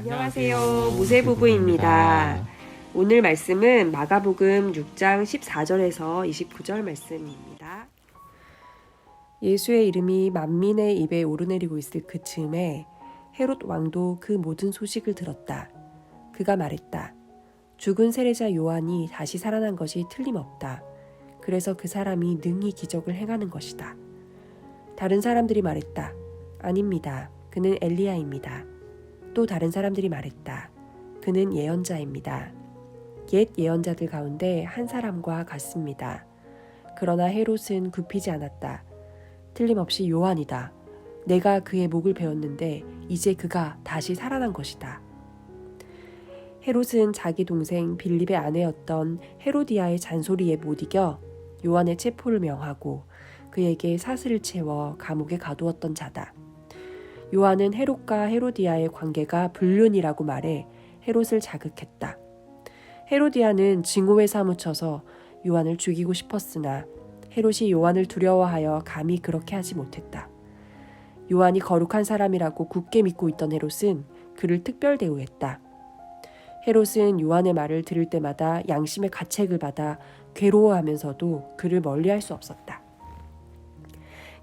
안녕하세요. 모세부부입니다. 오늘 말씀은 마가복음 6장 14절에서 29절 말씀입니다. 예수의 이름이 만민의 입에 오르내리고 있을 그 즈음에 헤롯 왕도 그 모든 소식을 들었다. 그가 말했다. 죽은 세례자 요한이 다시 살아난 것이 틀림없다. 그래서 그 사람이 능히 기적을 행하는 것이다. 다른 사람들이 말했다. 아닙니다. 그는 엘리야입니다. 또 다른 사람들이 말했다. 그는 예언자입니다. 옛 예언자들 가운데 한 사람과 같습니다. 그러나 헤롯은 굽히지 않았다. 틀림없이 요한이다. 내가 그의 목을 베었는데 이제 그가 다시 살아난 것이다. 헤롯은 자기 동생 빌립의 아내였던 헤로디아의 잔소리에 못 이겨 요한의 체포를 명하고 그에게 사슬을 채워 감옥에 가두었던 자다. 요한은 헤롯과 헤로디아의 관계가 불륜이라고 말해 헤롯을 자극했다. 헤로디아는 증오에 사무쳐서 요한을 죽이고 싶었으나 헤롯이 요한을 두려워하여 감히 그렇게 하지 못했다. 요한이 거룩한 사람이라고 굳게 믿고 있던 헤롯은 그를 특별 대우했다. 헤롯은 요한의 말을 들을 때마다 양심의 가책을 받아 괴로워하면서도 그를 멀리할 수 없었다.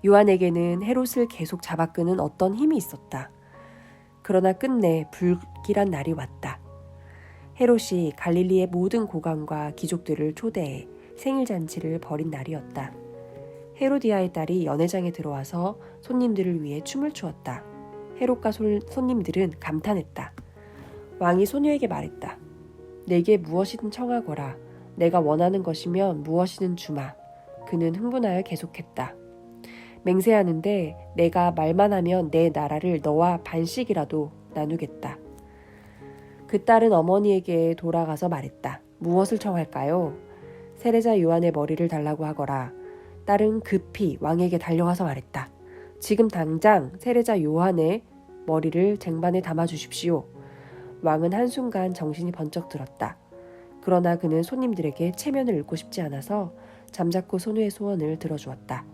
요한에게는 헤롯을 계속 잡아끄는 어떤 힘이 있었다. 그러나 끝내 불길한 날이 왔다. 헤롯이 갈릴리의 모든 고관과 귀족들을 초대해 생일잔치를 벌인 날이었다. 헤로디아의 딸이 연회장에 들어와서 손님들을 위해 춤을 추었다. 헤롯과 손님들은 감탄했다. 왕이 소녀에게 말했다. 내게 무엇이든 청하거라. 내가 원하는 것이면 무엇이든 주마. 그는 흥분하여 계속했다. 맹세하는데 내가 말만 하면 내 나라를 너와 반씩이라도 나누겠다. 그 딸은 어머니에게 돌아가서 말했다. 무엇을 청할까요? 세례자 요한의 머리를 달라고 하거라. 딸은 급히 왕에게 달려가서 말했다. 지금 당장 세례자 요한의 머리를 쟁반에 담아주십시오. 왕은 한순간 정신이 번쩍 들었다. 그러나 그는 손님들에게 체면을 잃고 싶지 않아서 잠자코 소녀의 소원을 들어주었다.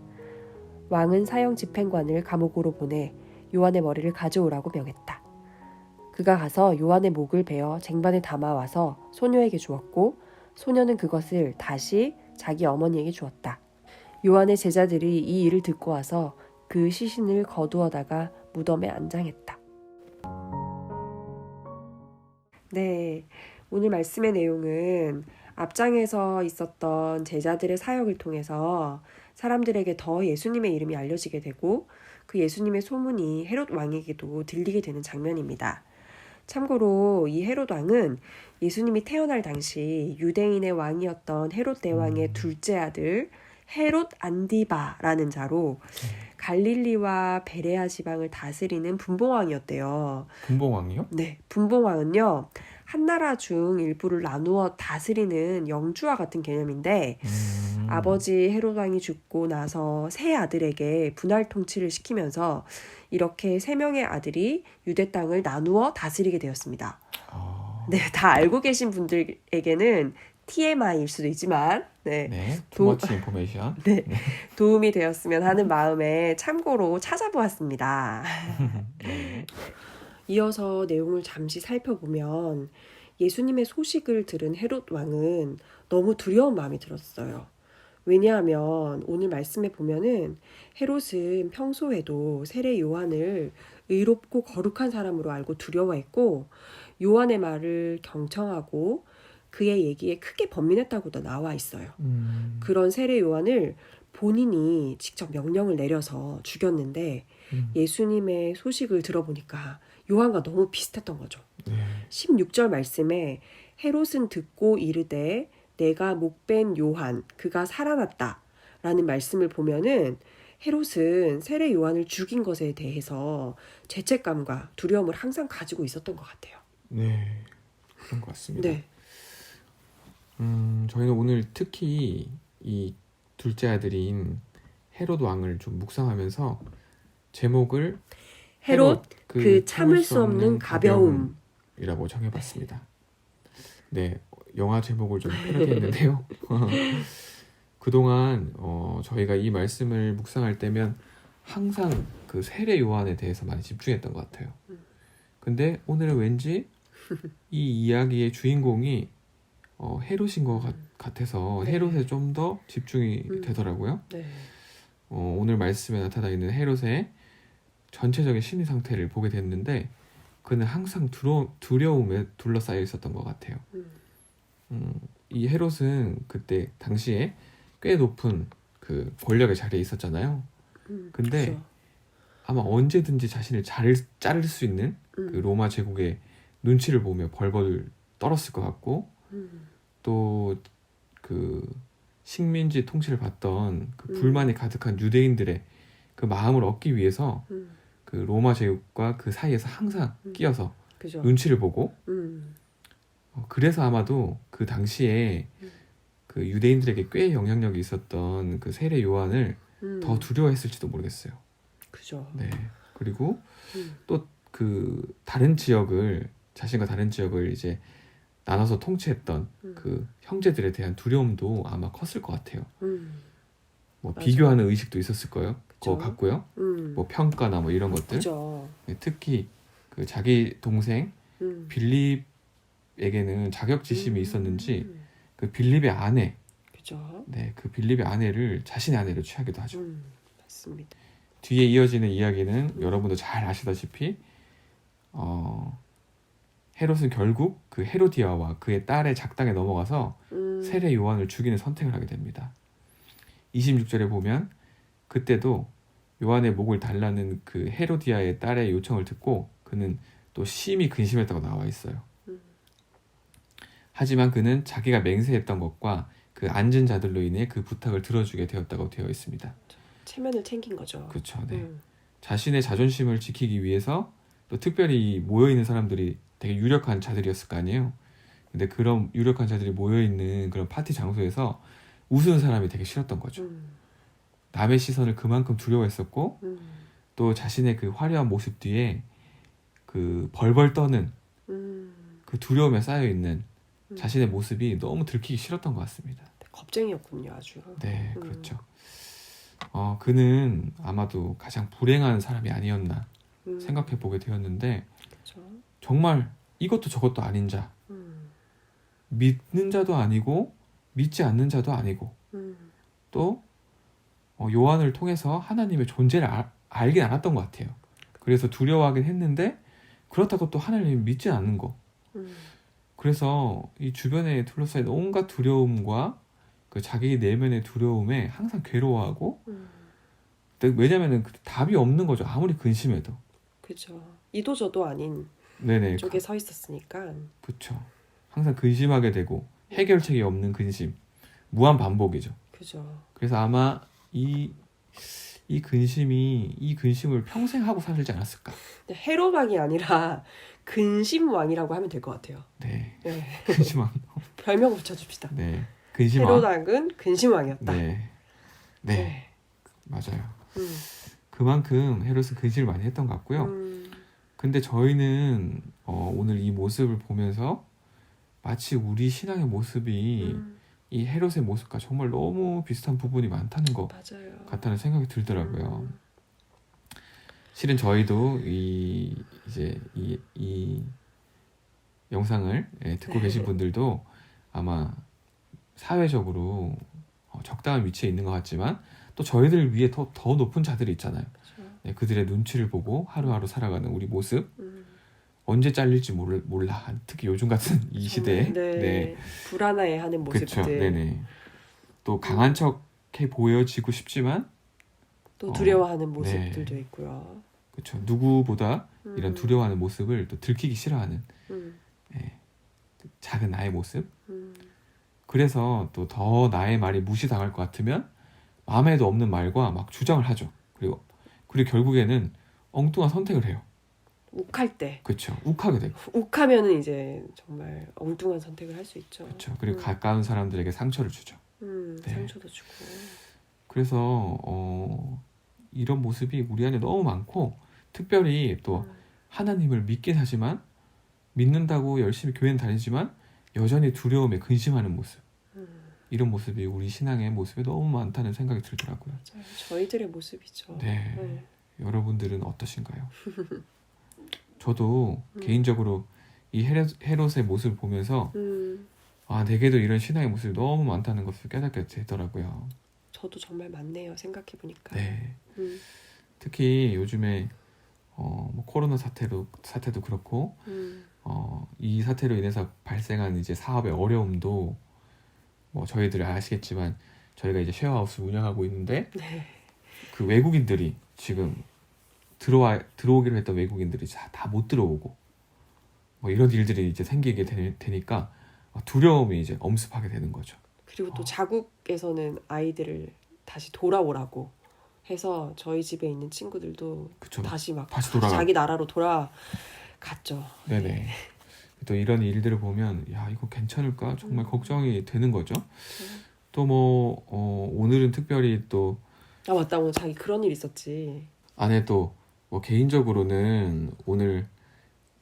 왕은 사형 집행관을 감옥으로 보내 요한의 머리를 가져오라고 명했다. 그가 가서 요한의 목을 베어 쟁반에 담아와서 소녀에게 주었고 소녀는 그것을 다시 자기 어머니에게 주었다. 요한의 제자들이 이 일을 듣고 와서 그 시신을 거두어다가 무덤에 안장했다. 네, 오늘 말씀의 내용은 앞장에서 있었던 제자들의 사역을 통해서 사람들에게 더 예수님의 이름이 알려지게 되고 그 예수님의 소문이 헤롯 왕에게도 들리게 되는 장면입니다. 참고로 이 헤롯 왕은 예수님이 태어날 당시 유대인의 왕이었던 헤롯 대왕의 둘째 아들 헤롯 안디바라는 자로 갈릴리와 베레아 지방을 다스리는 분봉왕이었대요. 분봉왕이요? 네, 분봉왕은요. 한 나라 중 일부를 나누어 다스리는 영주와 같은 개념인데 아버지 헤롯 왕이 죽고 나서 세 아들에게 분할 통치를 시키면서 이렇게 세 명의 아들이 유대 땅을 나누어 다스리게 되었습니다. 네, 다 알고 계신 분들에게는 TMI일 수도 있지만 네, too much information. 네, 도움이 되었으면 하는 마음에 참고로 찾아보았습니다. 네. 이어서 내용을 잠시 살펴보면 예수님의 소식을 들은 헤롯 왕은 너무 두려운 마음이 들었어요. 왜냐하면 오늘 말씀에 보면은 헤롯은 평소에도 세례 요한을 의롭고 거룩한 사람으로 알고 두려워했고 요한의 말을 경청하고 그의 얘기에 크게 번민했다고도 나와 있어요. 그런 세례 요한을 본인이 직접 명령을 내려서 죽였는데 예수님의 소식을 들어보니까 요한과 너무 비슷했던 거죠. 16절 말씀에 헤롯은 듣고 이르되 내가 목벤 요한 그가 살아났다 라는 말씀을 보면은 헤롯은 세례 요한을 죽인 것에 대해서 죄책감과 두려움을 항상 가지고 있었던 것 같아요. 네, 그런 것 같습니다. 네. 저희는 오늘 특히 이 둘째 아들인 헤롯 왕을 좀 묵상하면서 제목을 헤롯 그 참을 수 없는 가벼움이라고 정해봤습니다. 네, 영화 제목을 좀 패러디했는데요. 그동안 저희가 이 말씀을 묵상할 때면 항상 그 세례 요한에 대해서 많이 집중했던 것 같아요. 근데 오늘은 왠지 이 이야기의 주인공이 헤롯인 것 같아서 네. 헤롯에 좀 더 집중이 되더라고요. 네. 오늘 말씀에 나타나 있는 헤롯의 전체적인 심리 상태를 보게 됐는데 그는 항상 두려움에 둘러싸여 있었던 것 같아요. 이 헤롯은 그때 당시에 꽤 높은 그 권력의 자리에 있었잖아요. 근데 그렇죠. 아마 언제든지 자신을 자를 수 있는 그 로마 제국의 눈치를 보며 벌벌 떨었을 것 같고 또 그 식민지 통치를 받던 그 불만이 가득한 유대인들의 그 마음을 얻기 위해서 그 로마 제국과 그 사이에서 항상 끼어서 그죠. 눈치를 보고 음. 그래서 아마도 그 당시에 그 유대인들에게 꽤 영향력이 있었던 그 세례 요한을 더 두려워했을지도 모르겠어요. 그죠. 네. 그리고 음. 또 그 자신과 다른 지역을 이제 나눠서 통치했던 그 형제들에 대한 두려움도 아마 컸을 것 같아요. 뭐 맞아. 비교하는 의식도 있었을 거예요. 그쵸. 거 같고요. 뭐 평가나 뭐 이런 것들. 그죠. 네, 특히 그 자기 동생 빌립에게는 자격지심이 있었는지 그 빌립의 아내, 그죠. 네, 그 빌립의 아내를 자신의 아내로 취하기도 하죠. 맞습니다. 뒤에 이어지는 이야기는 여러분도 잘 아시다시피 헤롯은 결국 그 헤로디아와 그의 딸의 작당에 넘어가서 세례 요한을 죽이는 선택을 하게 됩니다. 26절에 보면 그때도 요한의 목을 달라는 그 헤로디아의 딸의 요청을 듣고 그는 또 심히 근심했다고 나와 있어요. 하지만 그는 자기가 맹세했던 것과 그 앉은 자들로 인해 그 부탁을 들어주게 되었다고 되어 있습니다. 체면을 챙긴 거죠. 그렇죠. 네. 자신의 자존심을 지키기 위해서 또 특별히 모여있는 사람들이 되게 유력한 자들이었을 거 아니에요. 근데 그런 유력한 자들이 모여있는 그런 파티 장소에서 웃은 사람이 되게 싫었던 거죠. 남의 시선을 그만큼 두려워했었고 또 자신의 그 화려한 모습 뒤에 그 벌벌 떠는 그 두려움에 쌓여있는 자신의 모습이 너무 들키기 싫었던 것 같습니다. 겁쟁이였군요, 아주. 네, 그렇죠. 그는 아마도 가장 불행한 사람이 아니었나 생각해 보게 되었는데 그쵸. 정말 이것도 저것도 아닌 자, 믿는 자도 아니고 믿지 않는 자도 아니고 또 요한을 통해서 하나님의 존재를 알긴 알았던 것 같아요. 그래서 두려워하긴 했는데 그렇다고 또 하나님을 믿지 않는 거. 그래서 이 주변에 둘러싸인 온갖 두려움과 그 자기 내면의 두려움에 항상 괴로워하고 왜냐면은 답이 없는 거죠. 아무리 근심해도. 그죠. 이도저도 아닌 네네. 쪽에 서 있었으니까. 그렇죠. 항상 근심하게 되고 해결책이 없는 근심. 무한 반복이죠. 그죠. 그래서 아마 이 근심을 평생 하고 살지 않았을까. 헤롯왕이 아니라 근심왕이라고 하면 될 것 같아요. 네. 네. 근심왕. 별명 붙여줍시다. 네. 근심왕. 헤롯왕은 근심왕이었다. 네. 네. 맞아요. 음. 그만큼 헤롯은 근심을 많이 했던 것 같고요. 근데 저희는 오늘 이 모습을 보면서 마치 우리 신앙의 모습이 이 헤롯의 모습과 정말 너무 비슷한 부분이 많다는 것 맞아요. 같다는 생각이 들더라고요. 실은 저희도 이 영상을 듣고 계신 분들도 아마 사회적으로 적당한 위치에 있는 것 같지만 또 저희들을 위해 더 높은 자들이 있잖아요. 그렇죠. 네, 그들의 눈치를 보고 하루하루 살아가는 우리 모습 언제 잘릴지 몰라. 특히 요즘 같은 이 시대에 네. 불안해하는 모습들. 그렇죠. 네네. 또 강한 척해 보여지고 싶지만 또 두려워하는 모습들도 네. 있고요. 그렇죠. 누구보다 이런 두려워하는 모습을 또 들키기 싫어하는 작은 나의 모습. 그래서 또 더 나의 말이 무시당할 것 같으면 마음에도 없는 말과 막 주장을 하죠. 그리고 결국에는 엉뚱한 선택을 해요. 욱할 때. 그렇죠. 욱하게 되고. 욱하면은 이제 정말 엉뚱한 선택을 할 수 있죠. 그렇죠. 그리고 가까운 사람들에게 상처를 주죠. 네. 상처도 주고. 그래서 이런 모습이 우리 안에 너무 많고 특별히 또 하나님을 믿긴 하지만 믿는다고 열심히 교회는 다니지만 여전히 두려움에 근심하는 모습. 이런 모습이 우리 신앙의 모습에 너무 많다는 생각이 들더라고요. 맞아요. 저희들의 모습이죠. 네. 여러분들은 어떠신가요? 저도 개인적으로 이 헤롯의 모습을 보면서 내게도 이런 신앙의 모습이 너무 많다는 것을 깨닫게 되더라고요. 저도 정말 많네요. 생각해 보니까. 네. 특히 요즘에 뭐 코로나 사태도 그렇고 이 사태로 인해서 발생한 이제 사업의 어려움도 뭐 저희들 아시겠지만 저희가 이제 쉐어하우스 운영하고 있는데 네. 그 외국인들이 지금 들어오기로 했던 외국인들이 다 못 들어오고 뭐 이런 일들이 이제 생기게 되니까 두려움이 이제 엄습하게 되는 거죠. 그리고 또 자국에서는 아이들을 다시 돌아오라고 해서 저희 집에 있는 친구들도 그쵸. 다시 돌아가. 자기 나라로 돌아갔죠. 네네. 또 이런 일들을 보면 야 이거 괜찮을까 정말 걱정이 되는 거죠. 또 뭐 오늘은 특별히 또 맞다, 오늘 자기 그런 일 있었지. 안에 또 뭐 개인적으로는 오늘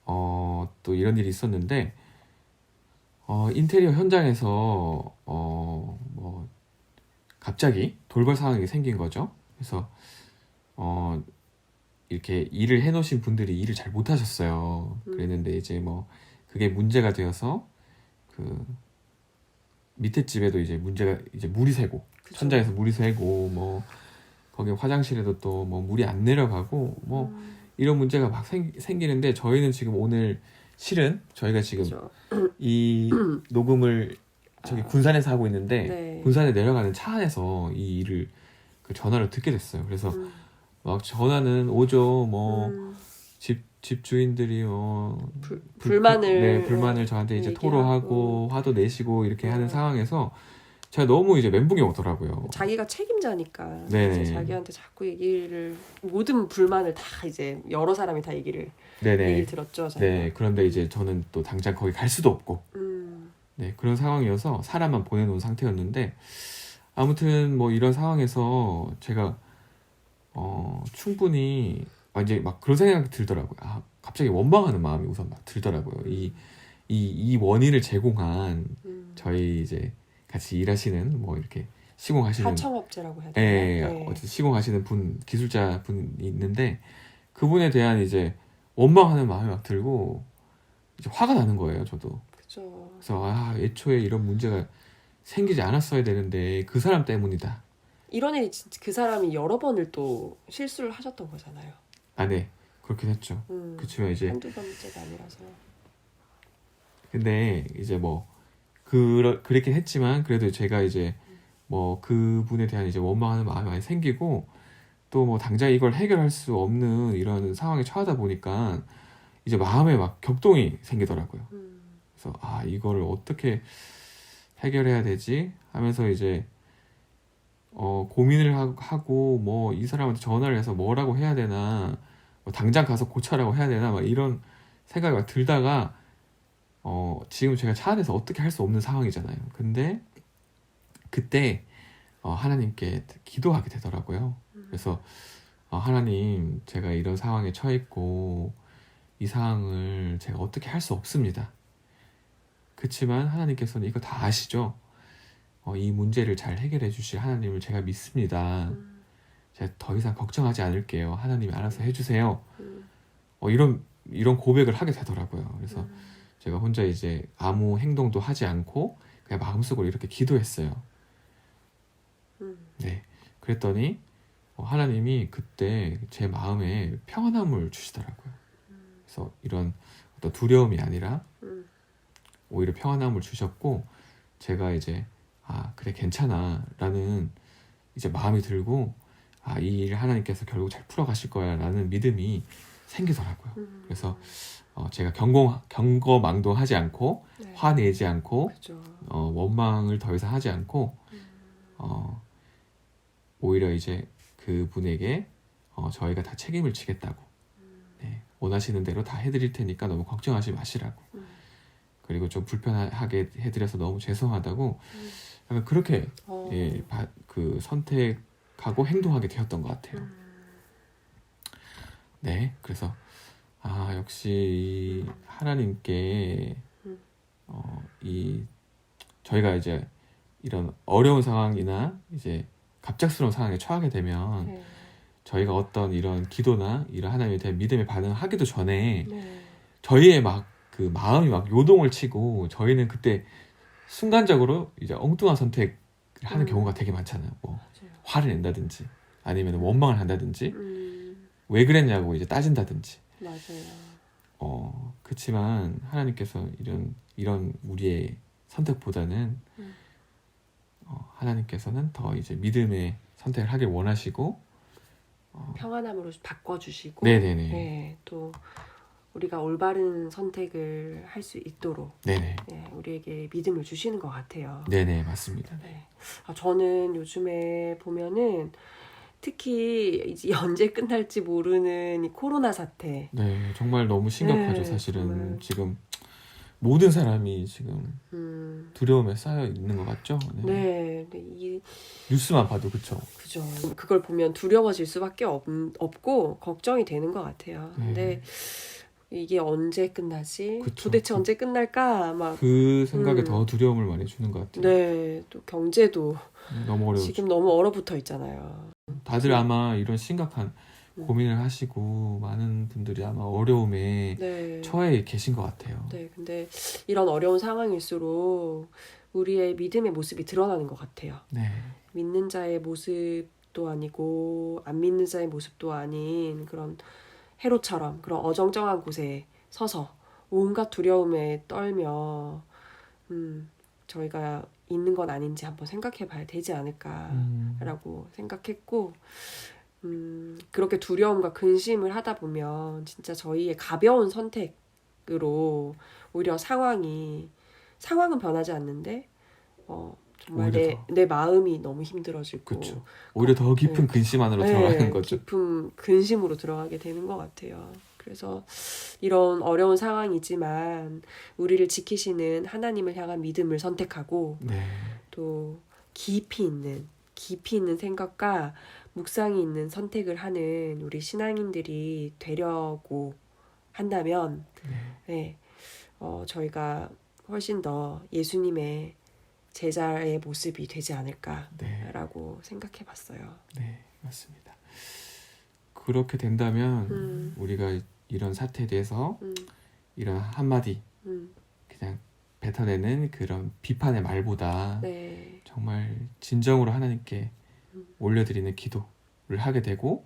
또 이런 일이 있었는데 인테리어 현장에서 뭐 갑자기 돌발 상황이 생긴 거죠. 그래서 이렇게 일을 해놓으신 분들이 일을 잘 못하셨어요. 그랬는데 이제 뭐 그게 문제가 되어서 그 밑에 집에도 이제 문제가 이제 물이 새고 그쵸. 천장에서 물이 새고 뭐 거기 화장실에도 또 뭐 물이 안 내려가고 뭐 이런 문제가 막 생기는데 저희는 지금 오늘 실은 저희가 지금 그쵸. 이 녹음을 저기 군산에서 하고 있는데 네. 군산에 내려가는 차 안에서 이 일을 그 전화를 듣게 됐어요. 그래서 막 전화는 오죠. 뭐 집주인들이 불만을 저한테 이제 얘기하고. 토로하고 화도 내시고 이렇게 하는 상황에서 제가 너무 이제 멘붕이 오더라고요. 자기가 책임자니까 네네. 이제 자기한테 자꾸 얘기를 모든 불만을 다 이제 여러 사람이 다 얘기를 들었죠. 자기가. 네. 그런데 이제 저는 또 당장 거기 갈 수도 없고 네 그런 상황이어서 사람만 보내놓은 상태였는데 아무튼 뭐 이런 상황에서 제가 충분히 이제 막 그런 생각이 들더라고요. 갑자기 원망하는 마음이 우선 막 들더라고요. 이 원인을 제공한 저희 이제 같이 일하시는 뭐 이렇게 시공하시는 하청업체라고 해야 되나요? 네. 어쨌든 시공하시는 기술자 분이 있는데 그분에 대한 이제 원망하는 마음이 막 들고 이제 화가 나는 거예요. 저도. 그죠. 그래서 애초에 이런 문제가 생기지 않았어야 되는데 그 사람 때문이다. 이런 일이 그 사람이 여러 번을 또 실수를 하셨던 거잖아요. 네. 그렇긴 했죠. 그치만 이제 한두 번 문제가 아니라서. 근데 이제 뭐 그랬긴 했지만 그래도 제가 이제 뭐 그분에 대한 이제 원망하는 마음이 많이 생기고 또 뭐 당장 이걸 해결할 수 없는 이런 상황에 처하다 보니까 이제 마음에 막 격동이 생기더라고요. 그래서 이거를 어떻게 해결해야 되지 하면서 이제 고민을 하고 뭐 이 사람한테 전화를 해서 뭐라고 해야 되나 뭐 당장 가서 고쳐라고 해야 되나 막 이런 생각이 막 들다가 지금 제가 차 안에서 어떻게 할 수 없는 상황이잖아요. 근데 그때 하나님께 기도하게 되더라고요. 그래서 하나님 제가 이런 상황에 처했고 이 상황을 제가 어떻게 할 수 없습니다. 그렇지만 하나님께서는 이거 다 아시죠? 이 문제를 잘 해결해 주실 하나님을 제가 믿습니다. 제가 더 이상 걱정하지 않을게요. 하나님이 알아서 해주세요. 이런 고백을 하게 되더라고요. 그래서 제가 혼자 이제 아무 행동도 하지 않고 그냥 마음속으로 이렇게 기도했어요. 네, 그랬더니 하나님이 그때 제 마음에 평안함을 주시더라고요. 그래서 이런 어떤 두려움이 아니라 오히려 평안함을 주셨고 제가 이제 그래 괜찮아 라는 이제 마음이 들고 이 일 하나님께서 결국 잘 풀어가실 거야 라는 믿음이 생기더라고요. 그래서 제가 경거망동하지 않고 화내지 않고 그죠. 원망을 더 이상 하지 않고 오히려 이제 그분에게 저희가 다 책임을 지겠다고 네, 원하시는 대로 다 해드릴 테니까 너무 걱정하지 마시라고 그리고 좀 불편하게 해드려서 너무 죄송하다고 약간 그렇게 그 선택하고 행동하게 되었던 것 같아요. 네, 그래서 역시 하나님께 저희가 이제 이런 어려운 상황이나 이제 갑작스러운 상황에 처하게 되면 저희가 어떤 이런 기도나 이런 하나님에 대한 믿음의 반응을 하기도 전에 네. 저희의 막 그 마음이 막 요동을 치고 저희는 그때 순간적으로 이제 엉뚱한 선택을 하는 경우가 되게 많잖아요. 뭐 맞아요. 화를 낸다든지 아니면 원망을 한다든지 왜 그랬냐고 이제 따진다든지. 맞아요. 그렇지만 하나님께서 이런 우리의 선택보다는 하나님께서는 더 이제 믿음의 선택을 하길 원하시고 평안함으로 바꿔주시고 네네네. 네, 또 우리가 올바른 선택을 할 수 있도록 네네. 네, 우리에게 믿음을 주시는 것 같아요. 네네 맞습니다. 네. 저는 요즘에 보면은 특히 이제 언제 끝날지 모르는 이 코로나 사태. 네 정말 너무 심각하죠. 네, 사실은 정말. 지금 모든 사람이 지금 두려움에 쌓여 있는 것 같죠. 네, 뉴스만 봐도 그쵸. 그죠. 그걸 보면 두려워질 수밖에 없고 걱정이 되는 것 같아요. 네. 근데 이게 언제 끝나지? 그쵸. 도대체 언제 끝날까? 막 그 생각에 더 두려움을 많이 주는 것 같아요. 네, 또 경제도 너무 어려워요. 지금 너무 얼어붙어 있잖아요. 다들 아마 이런 심각한 고민을 하시고 많은 분들이 아마 어려움에 네. 처해 계신 것 같아요. 네, 근데 이런 어려운 상황일수록 우리의 믿음의 모습이 드러나는 것 같아요. 네. 믿는 자의 모습도 아니고 안 믿는 자의 모습도 아닌 그런 헤롯처럼 그런 어정쩡한 곳에 서서 온갖 두려움에 떨며 저희가 있는 건 아닌지 한번 생각해 봐야 되지 않을까라고 생각했고 그렇게 두려움과 근심을 하다 보면 진짜 저희의 가벼운 선택으로 오히려 상황은 변하지 않는데 정말 내 마음이 너무 힘들어지고 그쵸. 오히려 더 깊은 근심 안으로 들어가는 거죠. 깊은 근심으로 들어가게 되는 것 같아요. 그래서 이런 어려운 상황이지만 우리를 지키시는 하나님을 향한 믿음을 선택하고 네. 또 깊이 있는 생각과 묵상이 있는 선택을 하는 우리 신앙인들이 되려고 한다면 네, 저희가 훨씬 더 예수님의 제자의 모습이 되지 않을까라고 생각해 봤어요. 네, 맞습니다. 그렇게 된다면 우리가 이런 사태에 대해서 이런 한마디 그냥 뱉어내는 그런 비판의 말보다 네. 정말 진정으로 하나님께 올려드리는 기도를 하게 되고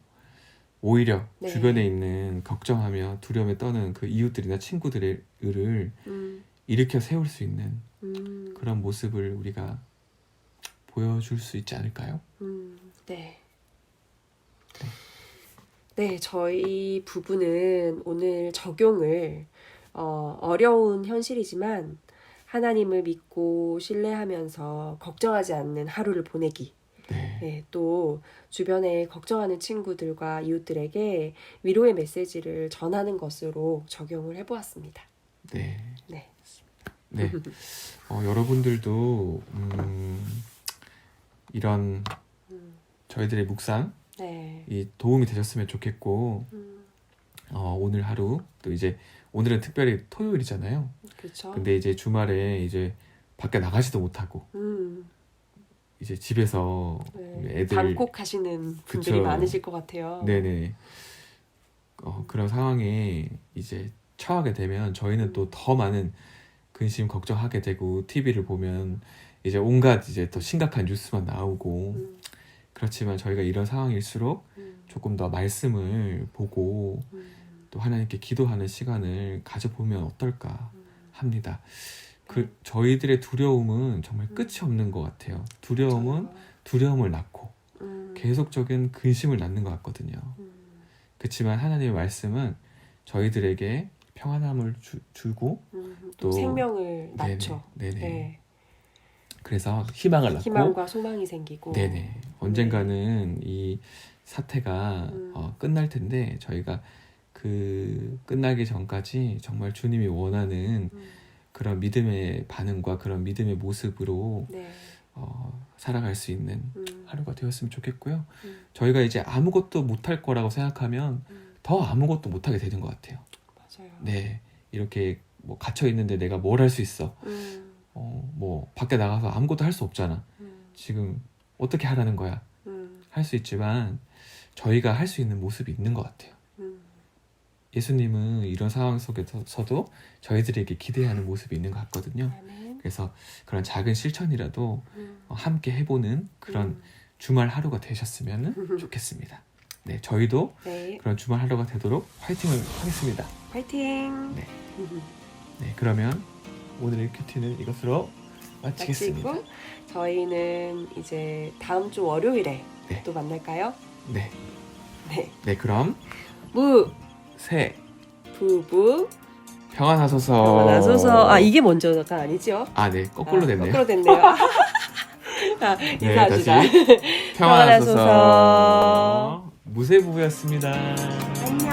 오히려 네. 주변에 있는 걱정하며 두려움에 떠는 그 이웃들이나 친구들을 일으켜 세울 수 있는 그런 모습을 우리가 보여줄 수 있지 않을까요? 네. 네, 저희 부부는 오늘 적용을 어려운 현실이지만 하나님을 믿고 신뢰하면서 걱정하지 않는 하루를 보내기. 네, 또 주변에 걱정하는 친구들과 이웃들에게 위로의 메시지를 전하는 것으로 적용을 해보았습니다. 네. 네. 네. 여러분들도 이런 저희들의 묵상 네. 이 도움이 되셨으면 좋겠고 오늘 하루 또 이제 오늘은 특별히 토요일이잖아요. 그렇죠. 근데 이제 주말에 이제 밖에 나가지도 못하고 이제 집에서 네. 애들 방콕하시는 분들이 그쵸. 많으실 것 같아요. 네네. 그런 상황에 이제 처하게 되면 저희는 또 더 많은 근심 걱정하게 되고 TV를 보면 이제 온갖 이제 더 심각한 뉴스만 나오고 그렇지만 저희가 이런 상황일수록 조금 더 말씀을 보고 또 하나님께 기도하는 시간을 가져보면 어떨까 합니다. 저희들의 두려움은 정말 끝이 없는 것 같아요. 두려움은 두려움을 낳고 계속적인 근심을 낳는 것 같거든요. 그렇지만 하나님의 말씀은 저희들에게 평안함을 주고 또 생명을 낳죠. 네네. 네. 그래서 희망을 낳고 희망과 소망이 생기고 네네. 언젠가는 이 사태가 끝날 텐데 저희가 그 끝나기 전까지 정말 주님이 원하는 그런 믿음의 반응과 그런 믿음의 모습으로 네. 살아갈 수 있는 하루가 되었으면 좋겠고요. 저희가 이제 아무것도 못할 거라고 생각하면 더 아무것도 못하게 되는 것 같아요. 맞아요. 네, 이렇게 뭐 갇혀 있는데 내가 뭘 할 수 있어? 뭐 밖에 나가서 아무것도 할 수 없잖아. 지금 어떻게 하라는 거야? 할 수 있지만 저희가 할 수 있는 모습이 있는 것 같아요. 예수님은 이런 상황 속에서도 저희들에게 기대하는 모습이 있는 것 같거든요. 아멘. 그래서 그런 작은 실천이라도 함께 해보는 그런 주말 하루가 되셨으면 좋겠습니다. 네, 저희도 네, 그런 주말 하루가 되도록 화이팅을 하겠습니다. 파이팅. 네. 네, 그러면 오늘의 큐티는 이것으로 마치겠습니다. 마치고 저희는 이제 다음 주 월요일에 네. 또 만날까요? 네, 네. 네, 그럼 무 새 부부 평안하소서. 나서서 아 이게 먼저가 아니죠? 아, 네, 거꾸로 됐네요. 거꾸로 됐네요. 자, 네, 인사합시다. 다시 평안하소서. 평안하소서. 무쇠부부였습니다. 안녕.